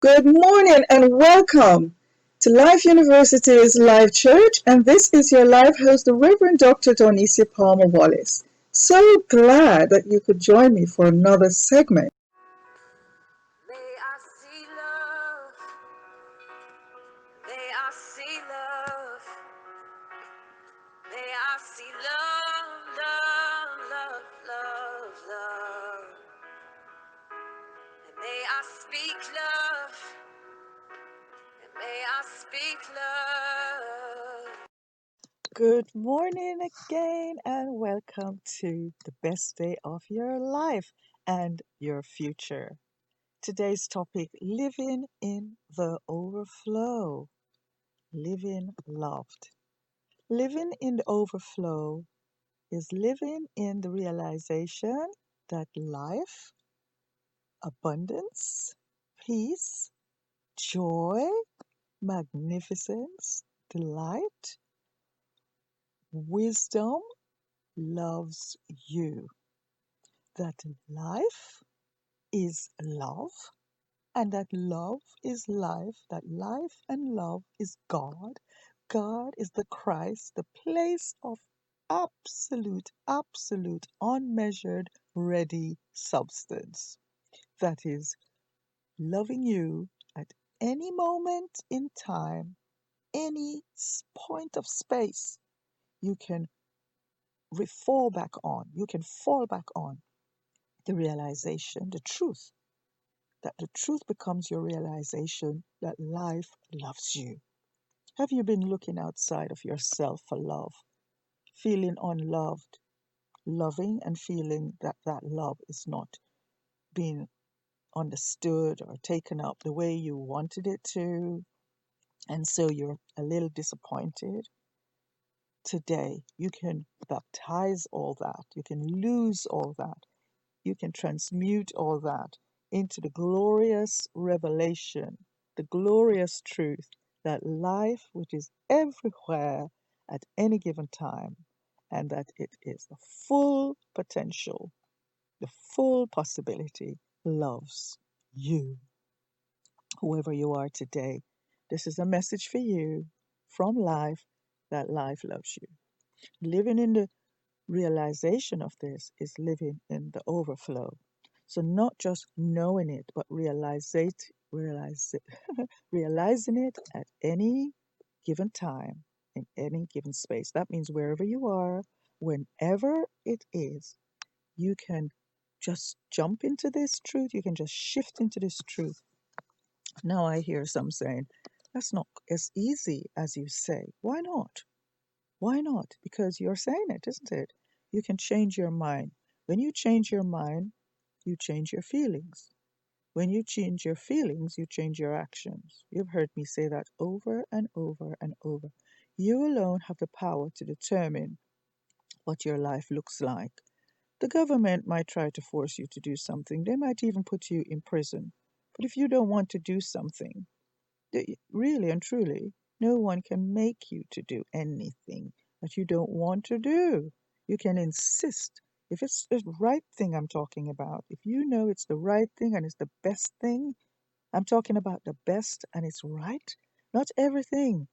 Good morning and welcome to Life University's Live Church, and this is your live host, the Reverend Dr. Donicia Palmer Wallace. So glad that you could join me for another segment. May I see love, may I see love, may I see love, love, love, love, love. And may I speak love, and may I speak love. Good morning again, and welcome to the best day of your life and your future. Today's topic, living in the overflow, living loved. Living in the overflow is living in the realization that life, abundance, peace, joy, magnificence, delight, wisdom loves you. That life is love, and that love is life, that life and love is God. God is the Christ, the place of absolute, unmeasured, ready substance. That is loving you at any moment in time, any point of space. You can fall back on the realization, the truth, that the truth becomes your realization that life loves you. Have you been looking outside of yourself for love, feeling unloved, loving and feeling that that love is not being understood or taken up the way you wanted it to, and so you're a little disappointed? Today, you can baptize all that, you can lose all that, you can transmute all that into the glorious revelation, the glorious truth that life, which is everywhere at any given time, and that it is the full potential, the full possibility, loves you. Whoever you are today, this is a message for you from life, that life loves you. Living in the realization of this is living in the overflow. So not just knowing it, but realizing it at any given time, in any given space. That means wherever you are, whenever it is, you can just jump into this truth. You can just shift into this truth. Now I hear some saying, that's not as easy as you say. Why not? Why not? Because you're saying it, isn't it? You can change your mind. When you change your mind, you change your feelings. When you change your feelings, you change your actions. You've heard me say that over and over and over. You alone have the power to determine what your life looks like. The government might try to force you to do something. They might even put you in prison. But if you don't want to do something, really and truly, no one can make you to do anything that you don't want to do. You can insist. If it's the right thing I'm talking about, if you know it's the right thing and it's the best thing, I'm talking about the best and it's right. Not everything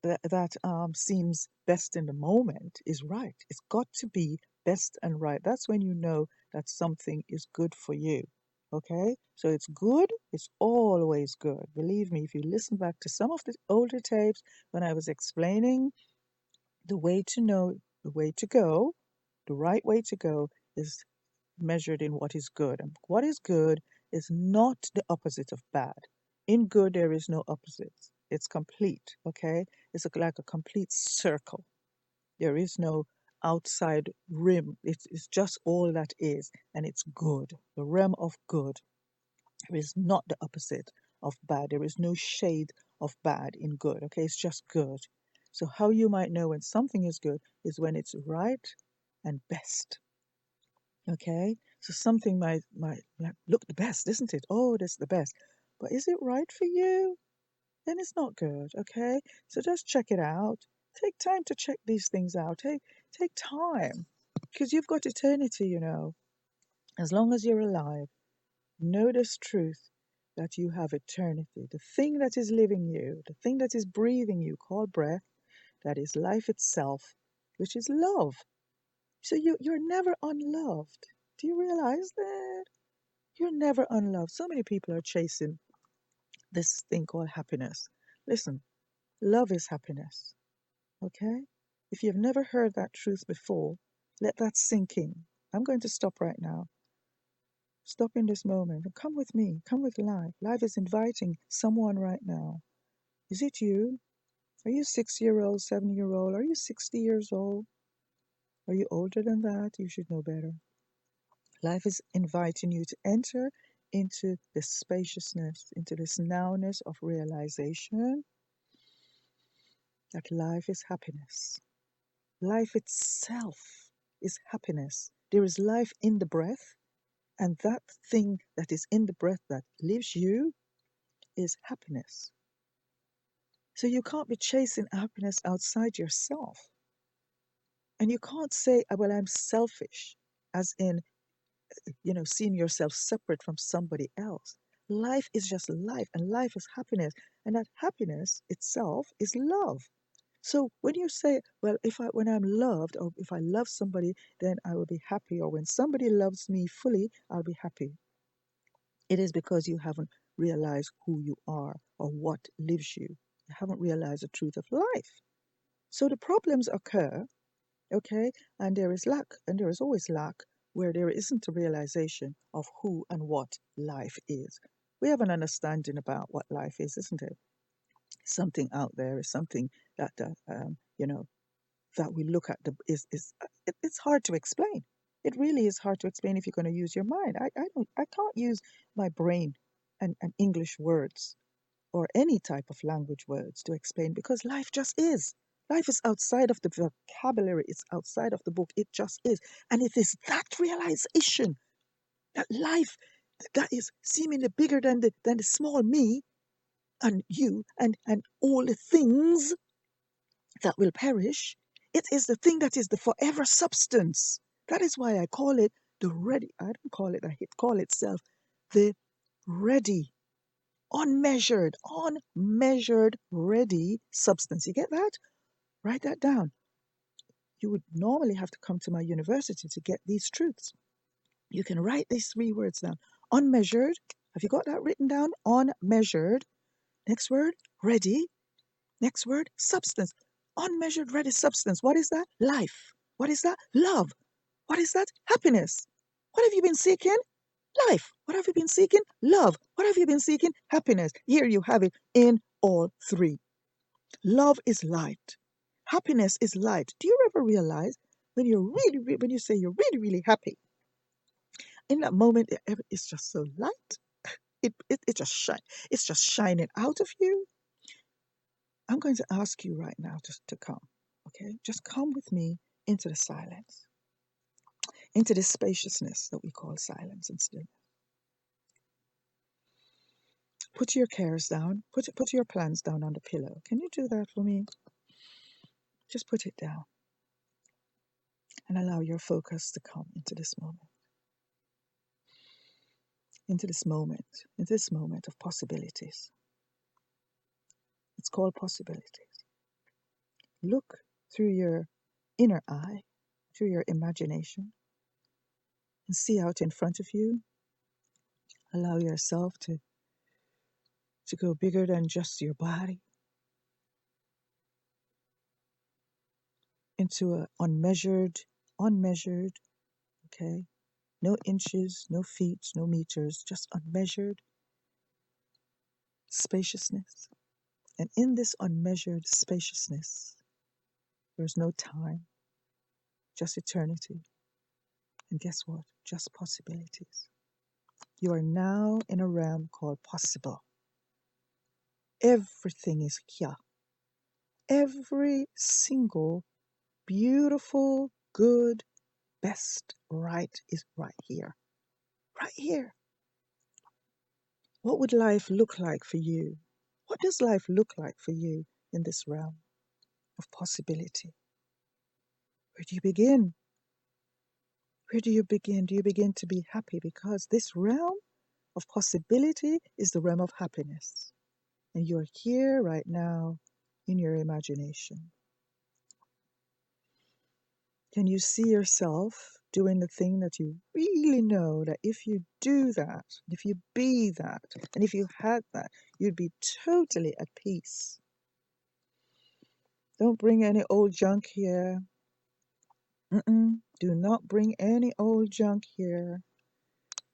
that seems best in the moment is right. It's got to be best and right. That's when you know that something is good for you. Okay? So it's good, it's always good. Believe me, if you listen back to some of the older tapes when I was explaining the way to know, the way to go, the right way to go is measured in what is good. And what is good is not the opposite of bad. In good, there is no opposite. It's complete, okay? It's like a complete circle. There is no outside rim. It's just all that is, and it's good. The realm of good. There is not the opposite of bad. There is no shade of bad in good, okay? It's just good. So how you might know when something is good is when it's right and best. Okay, so something might like, look the best, isn't it? Oh, that's the best. But is it right for you? Then it's not good. Okay, so just check it out. Take time to check these things out. Take time because you've got eternity. As long as you're alive, know this truth that you have eternity. The thing that is living you, the thing that is breathing you, called breath, that is life itself, which is love. So you're never unloved. Do you realize that? You're never unloved. So many people are chasing this thing called happiness. Listen, love is happiness. Okay? If you've never heard that truth before, let that sink in. I'm going to stop right now. Stop in this moment and come with me. Come with life. Life is inviting someone right now. Is it you? Are you 6 year old, 7 year old? Are you 60 years old? Are you older than that? You should know better. Life is inviting you to enter into this spaciousness, into this nowness of realization that life is happiness. Life itself is happiness. There is life in the breath, and that thing that is in the breath that lives you is happiness. So you can't be chasing happiness outside yourself. And you can't say, well, I'm selfish, as in, seeing yourself separate from somebody else. Life is just life, and life is happiness. And that happiness itself is love. So when you say, well, when I'm loved, or if I love somebody, then I will be happy, or when somebody loves me fully, I'll be happy. It is because you haven't realized who you are or what lives you. You haven't realized the truth of life. So the problems occur, okay, and there is lack, and there is always lack where there isn't a realization of who and what life is. We have an understanding about what life is, isn't it? Something out there is something that that we look at it's hard to explain. It really is hard to explain if you're going to use your mind. I can't use my brain and English words or any type of language words to explain, because life just is. Life is outside of the vocabulary, it's outside of the book, it just is. And it is that realization that life that is seemingly bigger than the small me and you and all the things that will perish. It is the thing that is the forever substance. That is why I call it the ready. I don't call it, it call itself the ready, unmeasured, ready substance. You get that? Write that down. You would normally have to come to my university to get these truths. You can write these 3 words down. Unmeasured. Have you got that written down? Unmeasured. Next word, ready. Next word, substance. Unmeasured, ready substance. What is that? Life. What is that? Love. What is that? Happiness. What have you been seeking? Life. What have you been seeking? Love. What have you been seeking? Happiness. Here you have it in all 3. Love is light. Happiness is light. Do you ever realize when when you say you're really, really happy, in that moment, it's just so light. It just shine. It's just shining out of you. I'm going to ask you right now to come. Okay, just come with me into the silence, into this spaciousness that we call silence and stillness. Put your cares down. Put your plans down on the pillow. Can you do that for me? Just put it down and allow your focus to come into this moment. Into this moment of possibilities. It's called possibilities. Look through your inner eye, through your imagination, and see out in front of you. Allow yourself to go bigger than just your body, into a unmeasured, okay? No inches, no feet, no meters, just unmeasured spaciousness. And in this unmeasured spaciousness, there's no time, just eternity. And guess what? Just possibilities. You are now in a realm called possible. Everything is here. Every single beautiful, good, best, right is right here. Right here. What would life look like for you? What does life look like for you in this realm of possibility? Where do you begin? Where do you begin? Do you begin to be happy? Because this realm of possibility is the realm of happiness. And you're here right now in your imagination. Can you see yourself doing the thing that you really know that if you do that, if you be that, and if you had that, you'd be totally at peace? Don't bring any old junk here. Do not bring any old junk here.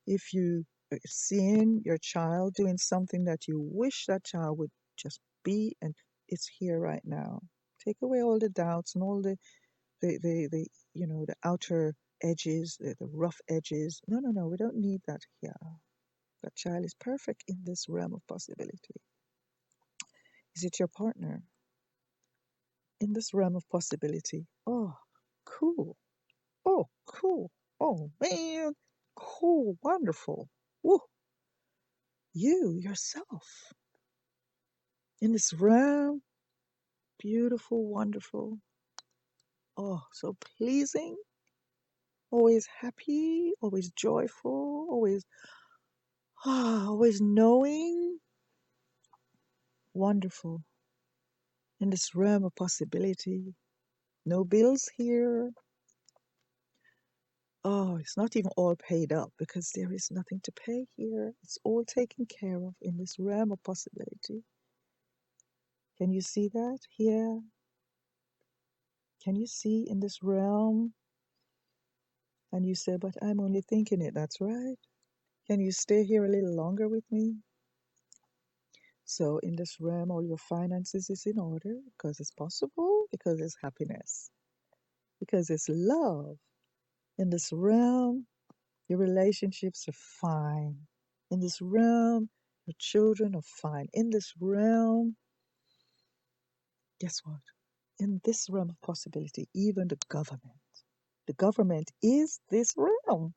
If you are seeing your child doing something that you wish that child would just be, and it's here right now. Take away all the doubts and all the the outer edges, the rough edges. No, no, no, we don't need that here. That child is perfect in this realm of possibility. Is it your partner? In this realm of possibility. Oh, cool. Oh, cool. Oh, man. Cool. Wonderful. Woo. You, yourself. In this realm. Beautiful, wonderful. Oh, so pleasing. Always happy. Always joyful. Always knowing. Wonderful. In this realm of possibility. No bills here. Oh, it's not even all paid up because there is nothing to pay here. It's all taken care of in this realm of possibility. Can you see that here? Can you see in this realm? And you say, but I'm only thinking it. That's right. Can you stay here a little longer with me? So in this realm, all your finances is in order because it's possible, because it's happiness, because it's love. In this realm, your relationships are fine. In this realm, your children are fine. In this realm, guess what? In this realm of possibility, even the government is this realm.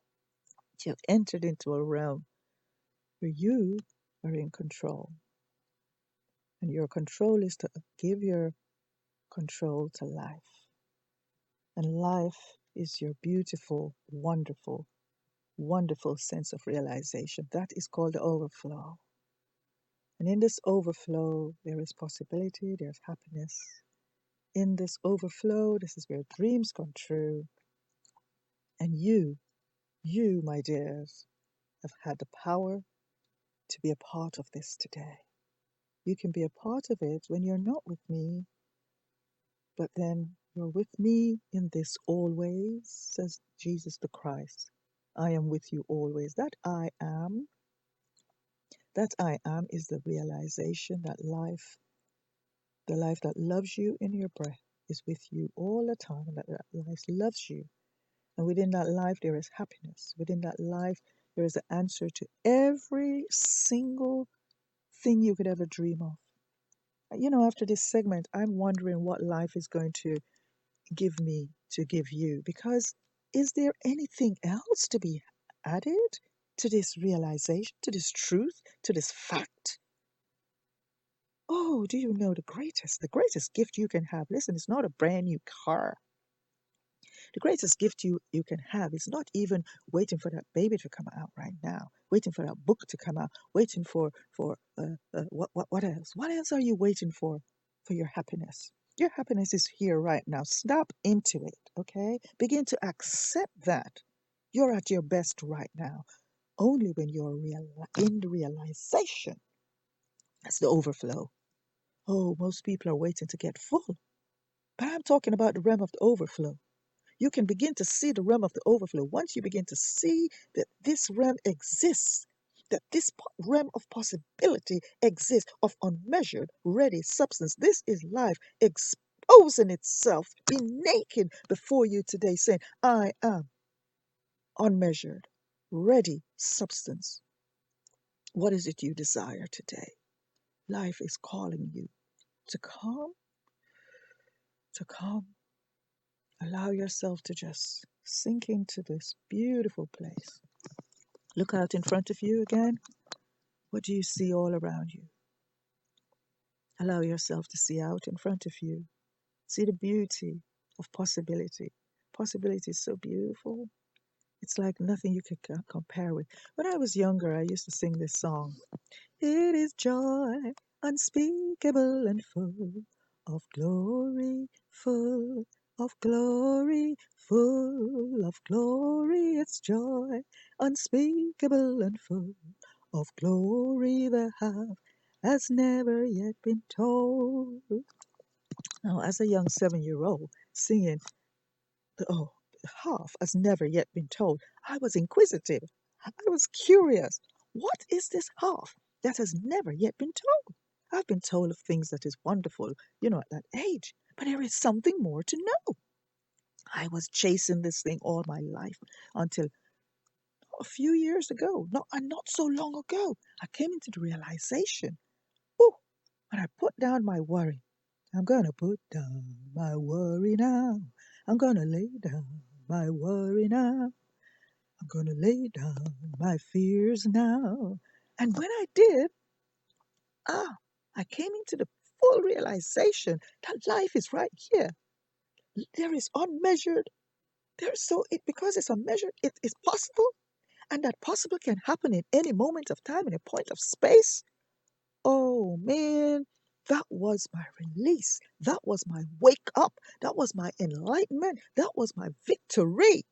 You have entered into a realm where you are in control. And your control is to give your control to life. And life is your beautiful, wonderful, wonderful sense of realization. That is called the overflow. And in this overflow, there is possibility, there's happiness. In this overflow, this is where dreams come true. And you, my dears, have had the power to be a part of this today. You can be a part of it when you're not with me, but then you're with me in this always, says Jesus the Christ. I am with you always. That I am is the realization that life, the life that loves you in your breath, is with you all the time, and that life loves you. And within that life, there is happiness. Within that life, there is an answer to every single thing you could ever dream of. After this segment, I'm wondering what life is going to give me to give you. Because is there anything else to be added to this realization, to this truth, to this fact? Oh, do you know the greatest gift you can have? Listen, it's not a brand new car. The greatest gift you can have is not even waiting for that baby to come out right now, waiting for that book to come out, waiting for what else? What else are you waiting for your happiness? Your happiness is here right now. Snap into it, okay? Begin to accept that you're at your best right now. Only when you're in the realization. That's the overflow. Oh, most people are waiting to get full. But I'm talking about the realm of the overflow. You can begin to see the realm of the overflow. Once you begin to see that this realm exists, that this realm of possibility exists, of unmeasured, ready substance. This is life exposing itself, being naked before you today, saying, I am unmeasured, ready substance. What is it you desire today? Life is calling you to come, to come. Allow yourself to just sink into this beautiful place. Look out in front of you again. What do you see all around you? Allow yourself to see out in front of you. See the beauty of possibility. Possibility is so beautiful. It's like nothing you could compare with. When I was younger, I used to sing this song. It is joy unspeakable and full of glory, full of glory, full of glory. It's joy unspeakable and full of glory the half has never yet been told. Now, as a young 7-year old singing oh, half has never yet been told, I was inquisitive. I was curious. What is this half that has never yet been told? I've been told of things that is wonderful, at that age, but there is something more to know. I was chasing this thing all my life until a few years ago, not so long ago, I came into the realization, oh, when I put down my worry, I'm gonna put down my worry now. I'm gonna lay down my worry now. I'm gonna lay down my fears now. And when I did, I came into the full realization that life is right here. There is unmeasured. There's so it because it's unmeasured, it is possible, and that possible can happen in any moment of time, in a point of space. Oh man, that was my release. That was my wake up. That was my enlightenment. That was my victory.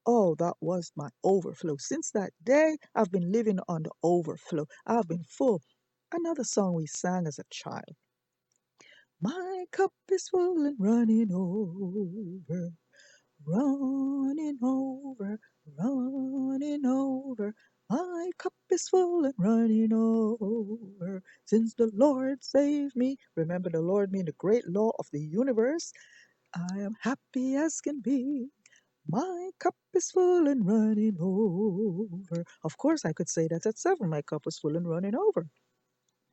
Oh, that was my overflow. Since that day, I've been living on the overflow. I've been full. Another song we sang as a child. My cup is full and running over, running over. My cup is full and running over. Since the Lord saved me, remember the Lord being the great law of the universe, I am happy as can be. My cup is full and running over. Of course, I could say that at 7. My cup was full and running over.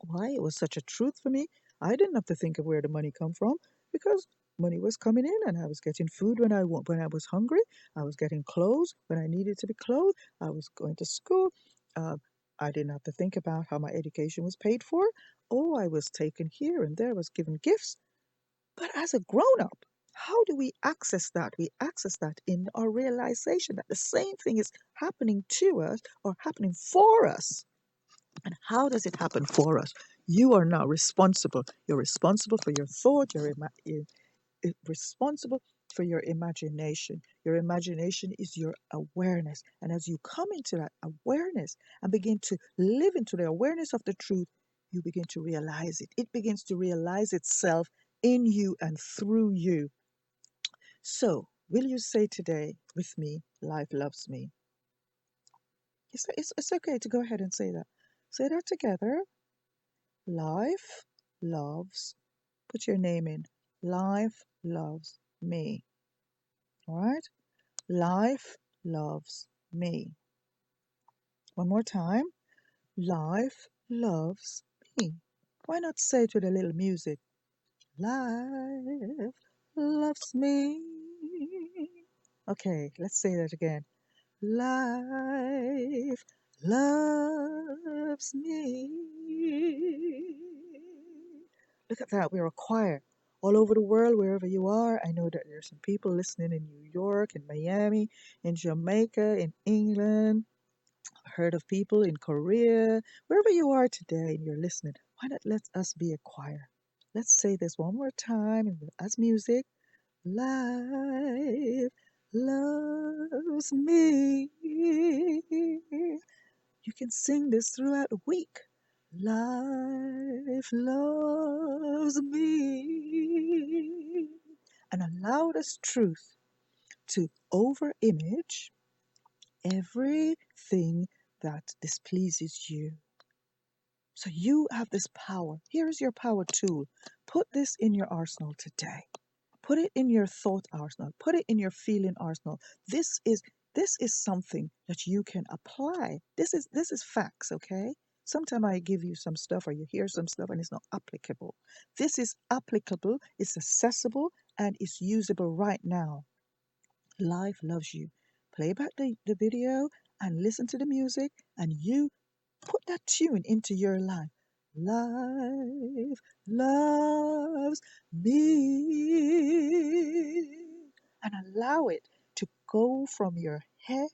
Why? It was such a truth for me. I didn't have to think of where the money come from because money was coming in and I was getting food when I was hungry. I was getting clothes when I needed to be clothed. I was going to school. Uh, I didn't have to think about how my education was paid for. Oh, I was taken here and there, was given gifts. But as a grown up, how do we access that? We access that in our realization that the same thing is happening to us or happening for us. And how does it happen for us? You are now responsible. You're responsible for your thought. Responsible for your imagination. Your imagination is your awareness. And as you come into that awareness and begin to live into the awareness of the truth, you begin to realize it. It begins to realize itself in you and through you. So, will you say today with me, life loves me? It's okay to go ahead and say that. Say that together. Life loves, put your name in. Life loves me. All right? Life loves me. One more time. Life loves me. Why not say it with a little music? Life loves me. Okay, let's say that again. Life loves me. Look at that. We're a choir all over the world, wherever you are. I know that there's some people listening in New York, in Miami, in Jamaica, in England. I've heard of people in Korea. Wherever you are today and you're listening, why not let us be a choir? Let's say this one more time as music. Life loves me. You can sing this throughout the week. Life loves me. And allow this truth to over image everything that displeases you. So you have this power. Here's your power tool. Put this in your arsenal today. Put it in your thought arsenal. Put it in your feeling arsenal. This is something that you can apply. This is facts, okay? Sometimes I give you some stuff or you hear some stuff and it's not applicable. This is applicable, it's accessible, and it's usable right now. Life loves you. Play back the video and listen to the music and you put that tune into your life. Life loves me. And allow it to go from your head.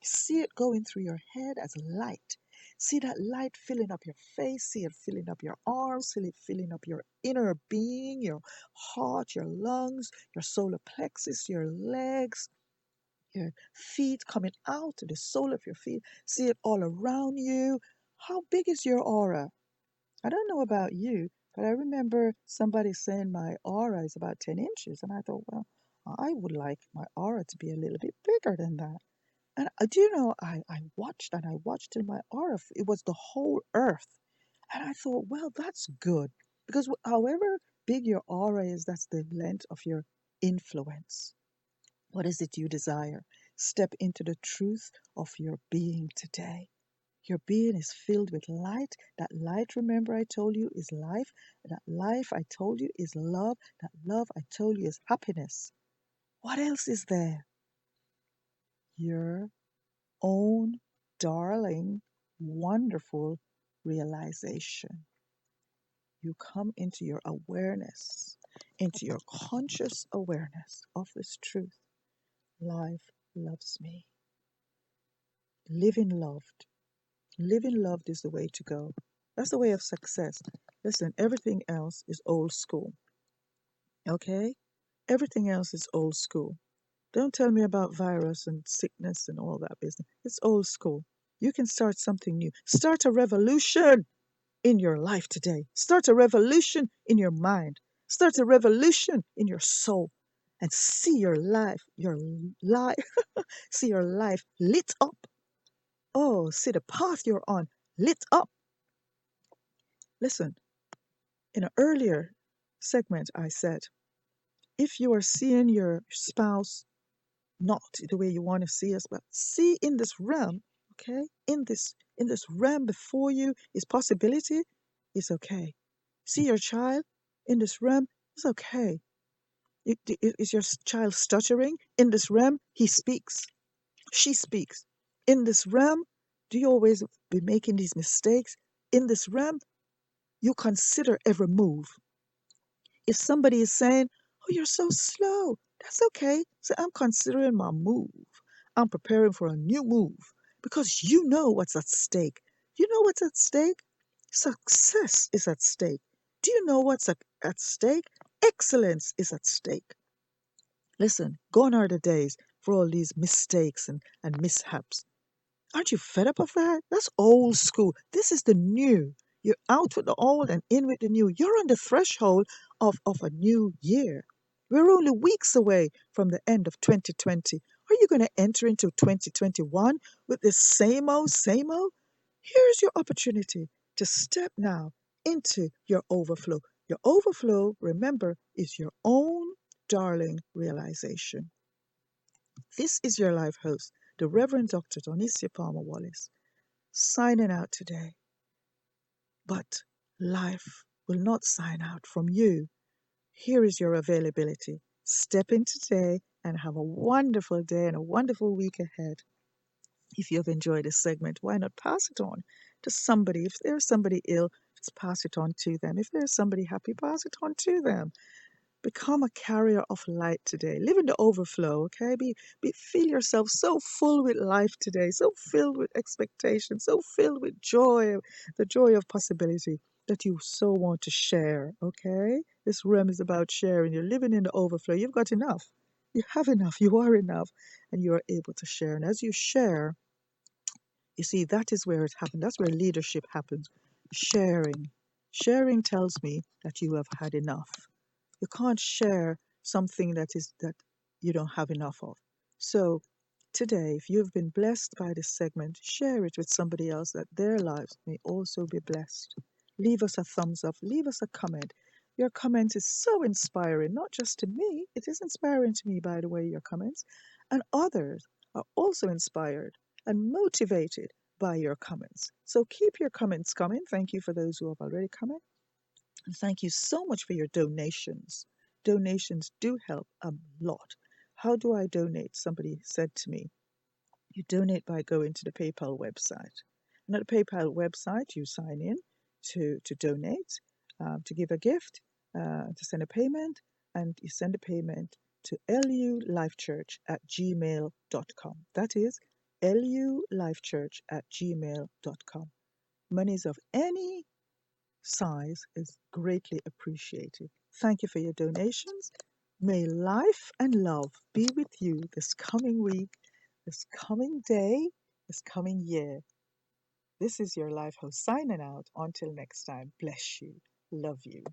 See it going through your head as light. See that light filling up your face. See it filling up your arms. See it filling up your inner being, your heart, your lungs, your solar plexus, your legs, your feet coming out to the sole of your feet. See it all around you. How big is your aura? I don't know about you, but I remember somebody saying my aura is about 10 inches. And I thought, well, I would like my aura to be a little bit bigger than that. And do you know, I watched and I watched in my aura, it was the whole earth. And I thought, well, that's good. Because however big your aura is, that's the length of your influence. What is it you desire? Step into the truth of your being today. Your being is filled with light. That light, remember, I told you, is life. That life, I told you, is love. That love, I told you, is happiness. What else is there? Your own darling, wonderful realization. You come into your awareness, into your conscious awareness of this truth. Life loves me. Living loved. Living loved is the way to go. That's the way of success. Listen, everything else is old school. Okay? Everything else is old school. Don't tell me about virus and sickness and all that business. It's old school. You can start something new. Start a revolution in your life today. Start a revolution in your mind. Start a revolution in your soul. And see life, see your life lit up. Oh, see the path you're on lit up. Listen, in an earlier segment, I said, if you are seeing your spouse not the way you want to see us, but see in this realm, okay, in this realm before you is possibility, it's okay. See your child in this realm, it's okay. Is your child stuttering? In this realm, he speaks, she speaks. In this realm, do you always be making these mistakes? In this realm, you consider every move. If somebody is saying, "Oh, you're so slow," that's okay. So I'm considering my move. I'm preparing for a new move because you know what's at stake. You know what's at stake? Success is at stake. Do you know what's at stake? Excellence is at stake. Listen, gone are the days for all these mistakes and mishaps. Aren't you fed up of that? That's old school. This is the new. You're out with the old and in with the new. You're on the threshold of a new year. We're only weeks away from the end of 2020. Are you going to enter into 2021 with the same old, same old? Here's your opportunity to step now into your overflow. Your overflow, remember, is your own darling realization. This is your life host, the Reverend Dr. Donicia Palmer Wallace, signing out today. But life will not sign out from you. Here is your availability. Step in today and have a wonderful day and a wonderful week ahead. If you have enjoyed this segment, why not pass it on to somebody? If there's somebody ill, just pass it on to them. If there's somebody happy, pass it on to them. Become a carrier of light today. Live in the overflow, okay? Feel yourself so full with life today, so filled with expectation, so filled with joy, the joy of possibility that you so want to share, okay? This realm is about sharing. You're living in the overflow. You've got enough. You have enough. You are enough. And you are able to share. And as you share, you see, that is where it happens. That's where leadership happens. Sharing. Sharing tells me that you have had enough. You can't share something that you don't have enough of. So today, if you've been blessed by this segment, share it with somebody else that their lives may also be blessed. Leave us a thumbs up, leave us a comment. Your comment is so inspiring, not just to me, it is inspiring to me, by the way, your comments. And others are also inspired and motivated by your comments. So keep your comments coming. Thank you for those who have already commented. And thank you so much for your donations. Donations do help a lot. How do I donate? Somebody said to me, you donate by going to the PayPal website. And at the PayPal website, you sign in to donate, to give a gift, to send a payment, and you send a payment to lulifechurch@gmail.com. That is lulifechurch@gmail.com. Monies of any size is greatly appreciated. Thank you for your donations. May life and love be with you this coming week, this coming day, this coming year. This is your life host signing out. Until next time, bless you, love you.